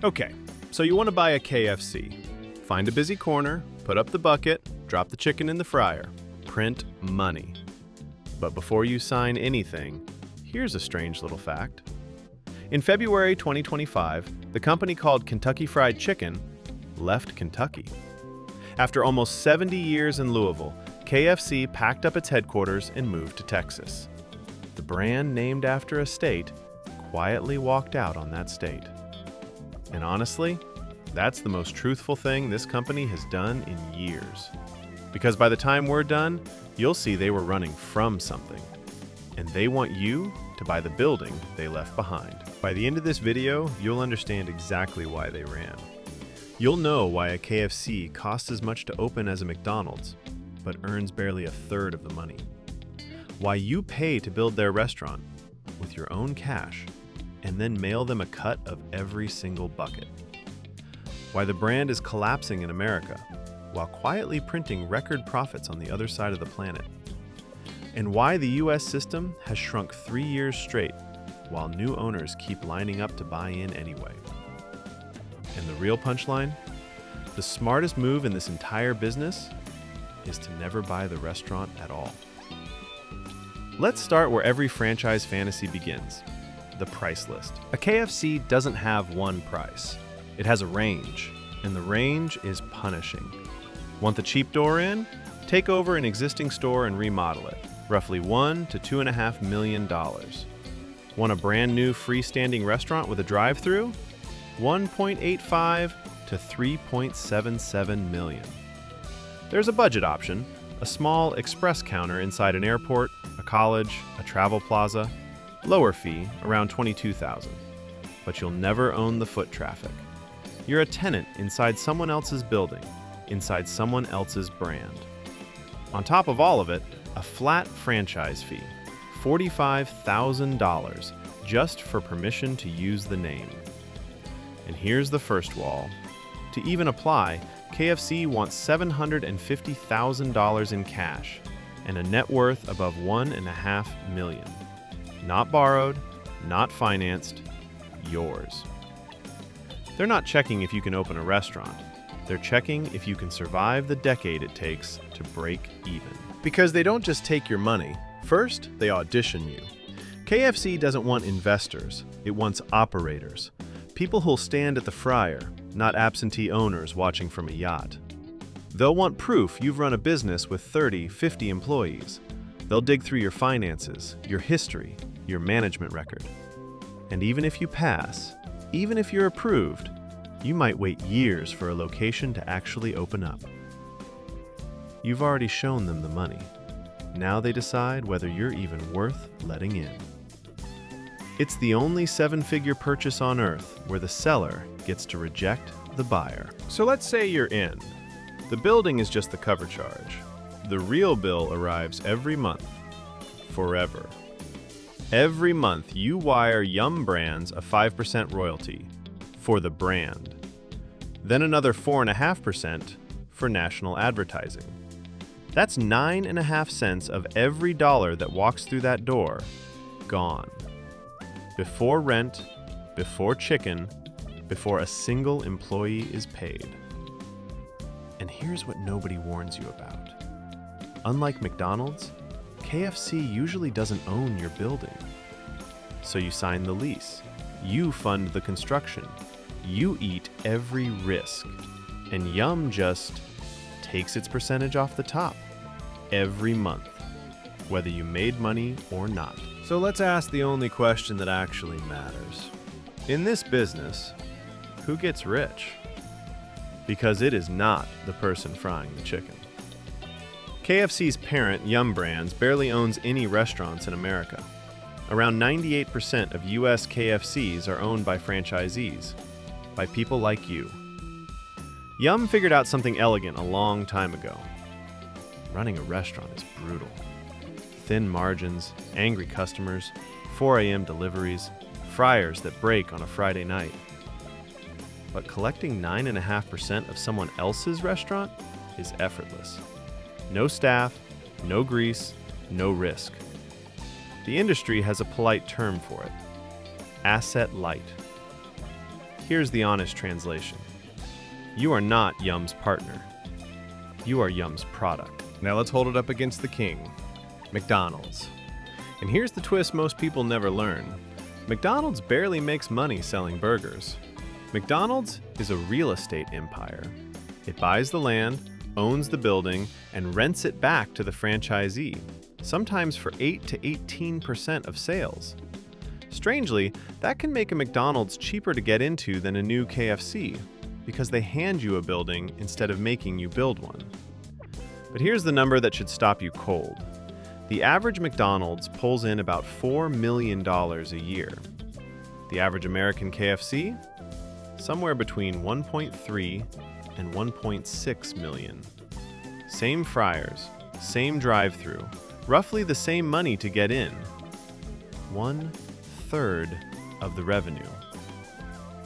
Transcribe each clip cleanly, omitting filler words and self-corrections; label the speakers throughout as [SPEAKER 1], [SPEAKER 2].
[SPEAKER 1] Okay, so you want to buy a KFC. Find a busy corner, put up the bucket, drop the chicken in the fryer. Print money. But before you sign anything, here's a strange little fact. In February 2025, the company called Kentucky Fried Chicken left Kentucky. After almost 70 years in Louisville, KFC packed up its headquarters and moved to Texas. The brand named after a state quietly walked out on that state. And honestly, that's the most truthful thing this company has done in years. Because by the time we're done, you'll see they were running from something. And they want you to buy the building they left behind. By the end of this video, you'll understand exactly why they ran. You'll know why a KFC costs as much to open as a McDonald's, but earns barely a third of the money. Why you pay to build their restaurant with your own cash and then mail them a cut of every single bucket. Why the brand is collapsing in America while quietly printing record profits on the other side of the planet. And why the US system has shrunk 3 years straight while new owners keep lining up to buy in anyway. And the real punchline? The smartest move in this entire business is to never buy the restaurant at all. Let's start where every franchise fantasy begins, the price list. A KFC doesn't have one price. It has a range, and the range is punishing. Want the cheap door in? Take over an existing store and remodel it, roughly $1 to $2.5 million. Want a brand new freestanding restaurant with a drive-through? $1.85 to $3.77 million. There's a budget option, a small express counter inside an airport, a college, a travel plaza. Lower fee, around $22,000. But you'll never own the foot traffic. You're a tenant inside someone else's building, inside someone else's brand. On top of all of it, a flat franchise fee, $45,000, just for permission to use the name. And here's the first wall. To even apply, KFC wants $750,000 in cash and a net worth above $1.5 million. Not borrowed, not financed, yours. They're not checking if you can open a restaurant. They're checking if you can survive the decade it takes to break even. Because they don't just take your money. First, they audition you. KFC doesn't want investors. It wants operators. People who'll stand at the fryer, not absentee owners watching from a yacht. They'll want proof you've run a business with 30, 50 employees. They'll dig through your finances, your history, your management record. And even if you pass, even if you're approved, you might wait years for a location to actually open up. You've already shown them the money. Now they decide whether you're even worth letting in. It's the only 7-figure purchase on earth where the seller gets to reject the buyer. So let's say you're in. The building is just the cover charge. The real bill arrives every month, forever. Every month, you wire Yum Brands a 5% royalty for the brand. Then another 4.5% for national advertising. That's 9.5 cents of every dollar that walks through that door, gone. Before rent, before chicken, before a single employee is paid. And here's what nobody warns you about. Unlike McDonald's, KFC usually doesn't own your building. So you sign the lease, you fund the construction, you eat every risk, and Yum just takes its percentage off the top every month, whether you made money or not. So let's ask the only question that actually matters. In this business, who gets rich? Because it is not the person frying the chicken. KFC's parent, Yum Brands, barely owns any restaurants in America. Around 98% of US KFCs are owned by franchisees, by people like you. Yum figured out something elegant a long time ago. Running a restaurant is brutal. Thin margins, angry customers, 4 a.m. deliveries, fryers that break on a Friday night. But collecting 9.5% of someone else's restaurant is effortless. No staff, no grease, no risk. The industry has a polite term for it: asset light. Here's the honest translation. You are not Yum's partner. You are Yum's product. Now let's hold it up against the king, McDonald's. And here's the twist most people never learn. McDonald's barely makes money selling burgers. McDonald's is a real estate empire. It buys the land, owns the building, and rents it back to the franchisee, sometimes for 8 to 18% of sales. Strangely, that can make a McDonald's cheaper to get into than a new KFC, because they hand you a building instead of making you build one. But here's the number that should stop you cold. The average McDonald's pulls in about $4 million a year. The average American KFC? Somewhere between 1.3 and 1.6 million. Same fryers, same drive-through, roughly the same money to get in. 1/3 of the revenue.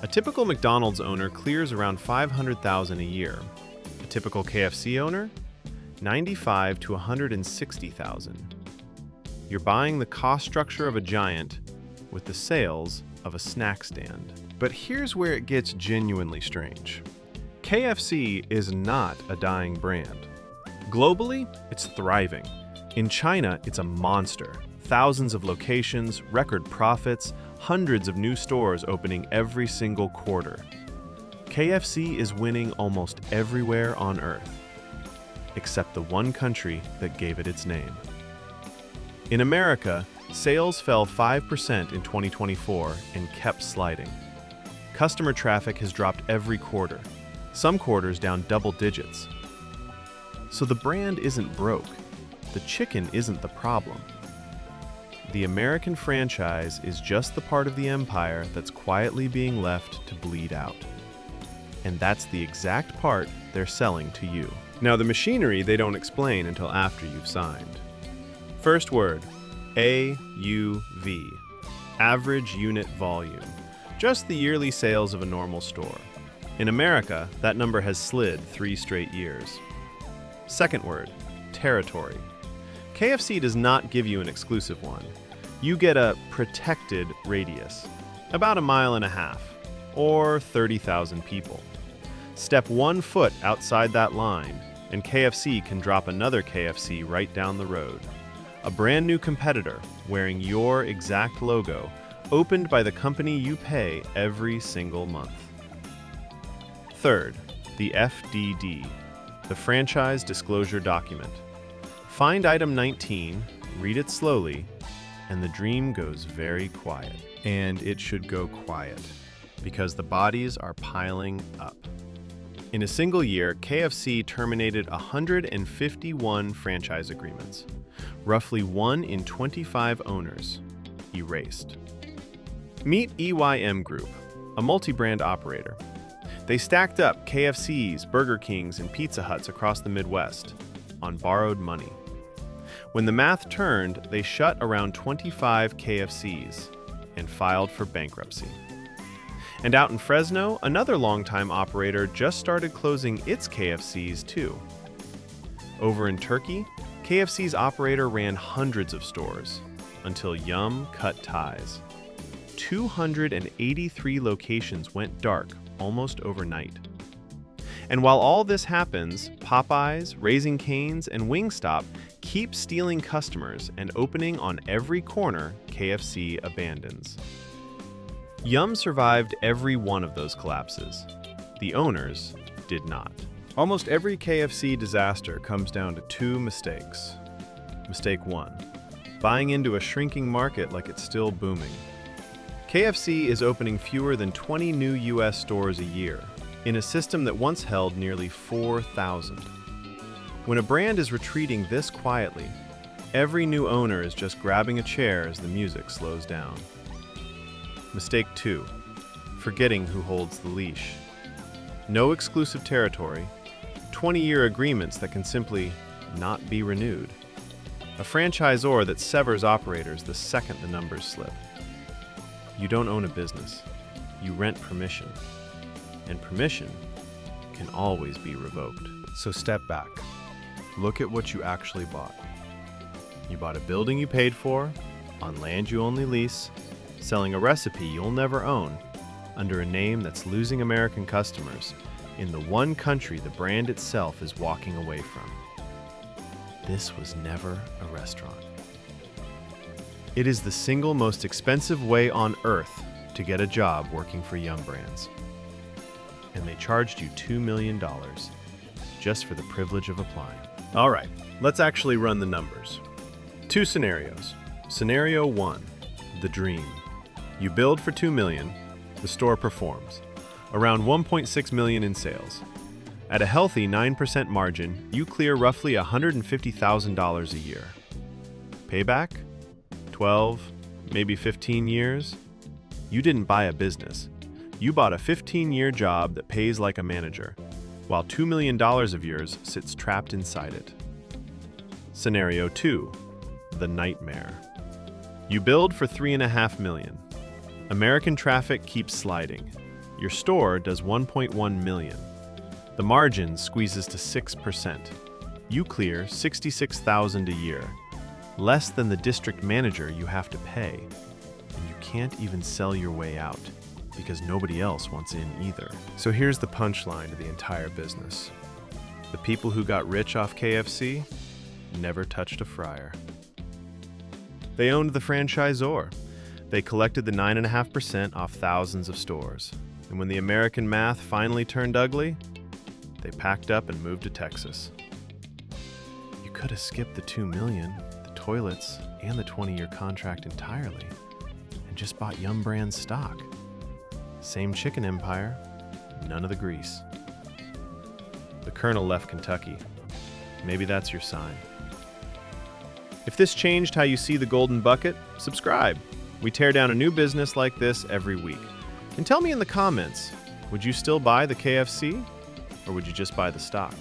[SPEAKER 1] A typical McDonald's owner clears around $500,000 a year. A typical KFC owner? $95,000 to $160,000. You're buying the cost structure of a giant with the sales of a snack stand. But here's where it gets genuinely strange. KFC is not a dying brand. Globally, it's thriving. In China, it's a monster. Thousands of locations, record profits, hundreds of new stores opening every single quarter. KFC is winning almost everywhere on Earth, except the one country that gave it its name. In America, sales fell 5% in 2024 and kept sliding. Customer traffic has dropped every quarter, some quarters down double digits. So the brand isn't broke. The chicken isn't the problem. The American franchise is just the part of the empire that's quietly being left to bleed out. And that's the exact part they're selling to you. Now, the machinery they don't explain until after you've signed. First word, AUV, average unit volume, just the yearly sales of a normal store. In America, that number has slid 3 straight years. Second word, territory. KFC does not give you an exclusive one. You get a protected radius, about 1.5 miles, or 30,000 people. Step 1 foot outside that line, and KFC can drop another KFC right down the road. A brand new competitor, wearing your exact logo, opened by the company you pay every single month. Third, the FDD, the Franchise Disclosure Document. Find item 19, read it slowly, and the dream goes very quiet. And it should go quiet, because the bodies are piling up. In a single year, KFC terminated 151 franchise agreements. Roughly 1 in 25 owners erased. Meet EYM Group, a multi-brand operator. They stacked up KFCs, Burger Kings, and Pizza Huts across the Midwest on borrowed money. When the math turned, they shut around 25 KFCs and filed for bankruptcy. And out in Fresno, another longtime operator just started closing its KFCs too. Over in Turkey, KFC's operator ran hundreds of stores until Yum cut ties. 283 locations went dark almost overnight. And while all this happens, Popeyes, Raising Cane's, and Wingstop keep stealing customers and opening on every corner KFC abandons. Yum survived every one of those collapses. The owners did not. Almost every KFC disaster comes down to 2 mistakes. Mistake 1, buying into a shrinking market like it's still booming. KFC is opening fewer than 20 new US stores a year, in a system that once held nearly 4,000. When a brand is retreating this quietly, every new owner is just grabbing a chair as the music slows down. Mistake 2, forgetting who holds the leash. No exclusive territory, 20-year agreements that can simply not be renewed. A franchisor that severs operators the second the numbers slip. You don't own a business, you rent permission. And permission can always be revoked. So step back. Look at what you actually bought. You bought a building you paid for, on land you only lease, selling a recipe you'll never own, under a name that's losing American customers in the one country the brand itself is walking away from. This was never a restaurant. It is the single most expensive way on earth to get a job working for Yum Brands. And they charged you $2 million just for the privilege of applying. All right, let's actually run the numbers. 2 scenarios. Scenario 1, the dream. You build for $2 million, the store performs. Around $1.6 million in sales. At a healthy 9% margin, you clear roughly $150,000 a year. Payback? 12, maybe 15 years? You didn't buy a business. You bought a 15-year job that pays like a manager, while $2 million of yours sits trapped inside it. Scenario 2, the nightmare. You build for $3.5 million. American traffic keeps sliding. Your store does $1.1 million. The margin squeezes to 6%. You clear $66,000 a year, less than the district manager you have to pay, and you can't even sell your way out because nobody else wants in either. So here's the punchline to the entire business. The people who got rich off KFC never touched a fryer. They owned the franchisor. They collected the 9.5% off thousands of stores. And when the American math finally turned ugly, they packed up and moved to Texas. You could have skipped the $2 million, the toilets, and the 20-year contract entirely, and just bought Yum Brands stock. Same chicken empire, none of the grease. The Colonel left Kentucky. Maybe that's your sign. If this changed how you see the Golden Bucket, subscribe. We tear down a new business like this every week. And tell me in the comments, would you still buy the KFC, or would you just buy the stock?